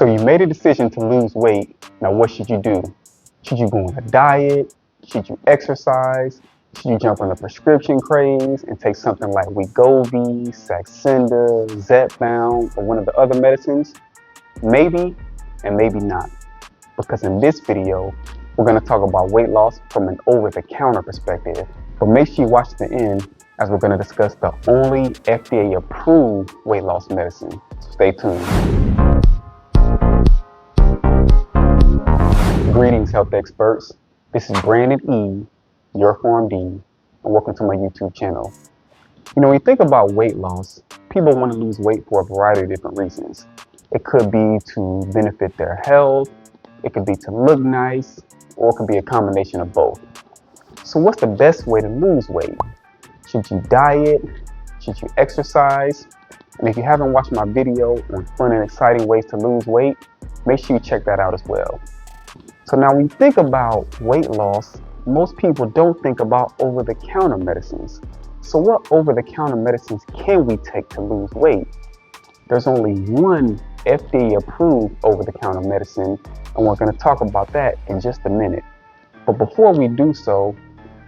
So you made a decision to lose weight. Now what should you do? Should you go on a diet? Should you exercise? Should you jump on a prescription craze and take something like Wegovy, Saxenda, Zepbound, or one of the other medicines? Maybe and maybe not. Because in this video, we're going to talk about weight loss from an over-the-counter perspective. But make sure you watch to the end as we're going to discuss the only FDA-approved weight loss medicine. So stay tuned. Greetings, health experts. This is Brandon E., your Pharm.D, and welcome to my YouTube channel. You know, when you think about weight loss, people want to lose weight for a variety of different reasons. It could be to benefit their health, it could be to look nice, or it could be a combination of both. So what's the best way to lose weight? Should you diet? Should you exercise? And if you haven't watched my video on fun and exciting ways to lose weight, make sure you check that out as well. So now when you think about weight loss, most people don't think about over-the-counter medicines. So what over-the-counter medicines can we take to lose weight? There's only one FDA-approved over-the-counter medicine, and we're going to talk about that in just a minute. But before we do so,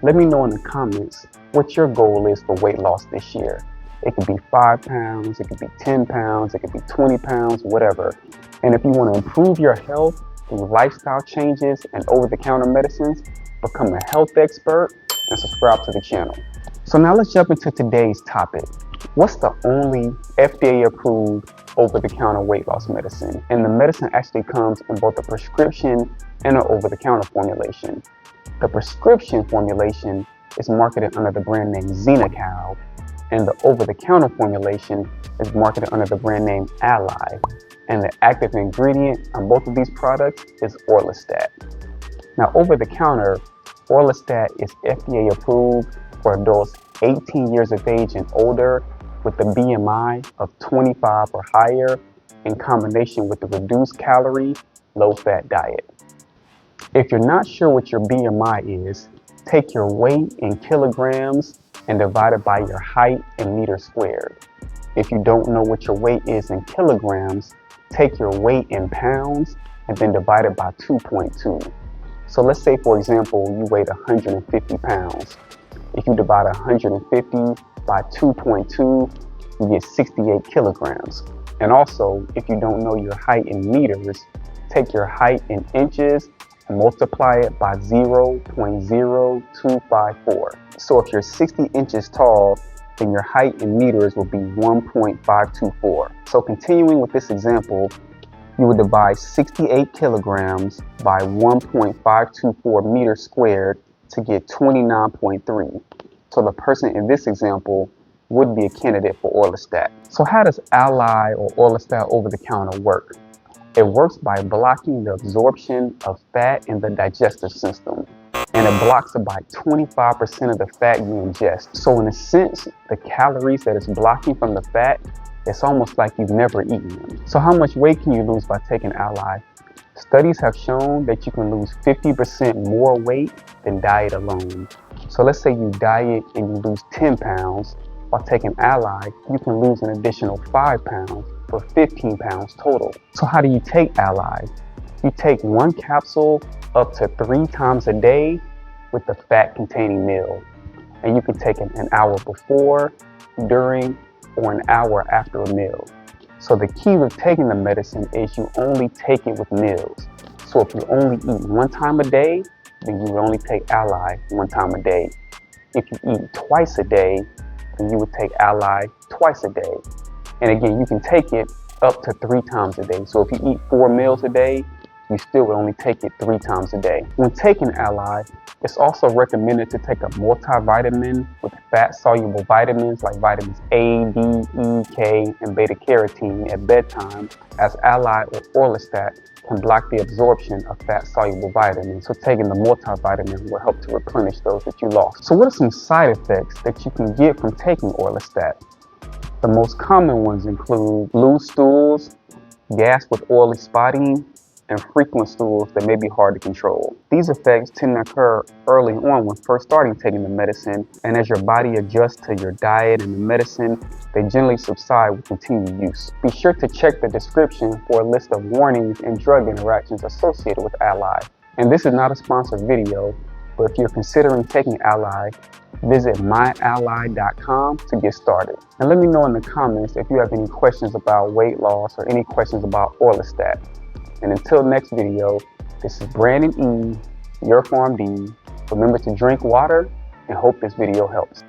let me know in the comments what your goal is for weight loss this year. It could be 5 pounds, it could be 10 pounds, it could be 20 pounds, whatever. And if you want to improve your health through lifestyle changes and over-the-counter medicines, become a health expert and subscribe to the channel. So now let's jump into today's topic. What's the only FDA-approved over-the-counter weight loss medicine? And the medicine actually comes in both a prescription and an over-the-counter formulation. The prescription formulation is marketed under the brand name Xenical, and the over-the-counter formulation is marketed under the brand name Alli. And the active ingredient on both of these products is orlistat. Now, over-the-counter, orlistat is FDA approved for adults 18 years of age and older with a BMI of 25 or higher in combination with the reduced-calorie, low-fat diet. If you're not sure what your BMI is, take your weight in kilograms and divide it by your height in meters squared. If you don't know what your weight is in kilograms, take your weight in pounds and then divide it by 2.2. So let's say, for example, you weighed 150 pounds. If you divide 150 by 2.2, you get 68 kilograms. And also, if you don't know your height in meters, take your height in inches and multiply it by 0.0254. So if you're 60 inches tall, then your height in meters will be 1.524. So continuing with this example, you would divide 68 kilograms by 1.524 meters squared to get 29.3. So the person in this example would be a candidate for orlistat. So how does Alli or orlistat over-the-counter work? It works by blocking the absorption of fat in the digestive system, and it blocks about 25% of the fat you ingest. So in a sense, the calories that it's blocking from the fat, it's almost like you've never eaten them. So how much weight can you lose by taking Alli? Studies have shown that you can lose 50% more weight than diet alone. So let's say you diet and you lose 10 pounds. While taking Alli, you can lose an additional 5 pounds for 15 pounds total. So how do you take Alli? You take one capsule up to 3 times a day with the fat-containing meal. And you can take it an hour before, during, or an hour after a meal. So the key with taking the medicine is you only take it with meals. So if you only eat 1 time a day, then you would only take Alli 1 time a day. If you eat twice a day, then you would take Alli twice a day. And again, you can take it up to 3 times a day. So if you eat 4 meals a day, you still would only take it 3 times a day. When taking Alli, it's also recommended to take a multivitamin with fat-soluble vitamins like vitamins A, D, E, K, and beta-carotene at bedtime, as Alli or orlistat can block the absorption of fat-soluble vitamins. So taking the multivitamin will help to replenish those that you lost. So what are some side effects that you can get from taking orlistat? The most common ones include loose stools, gas with oily spotting, and frequent stools that may be hard to control. These effects tend to occur early on when first starting taking the medicine, and as your body adjusts to your diet and the medicine, they generally subside with continued use. Be sure to check the description for a list of warnings and drug interactions associated with Alli. And this is not a sponsored video, but if you're considering taking Alli, visit myalli.com to get started. And let me know in the comments if you have any questions about weight loss or any questions about orlistat. And until next video, this is Brandon E., your Pharm.D. Remember to drink water and hope this video helps.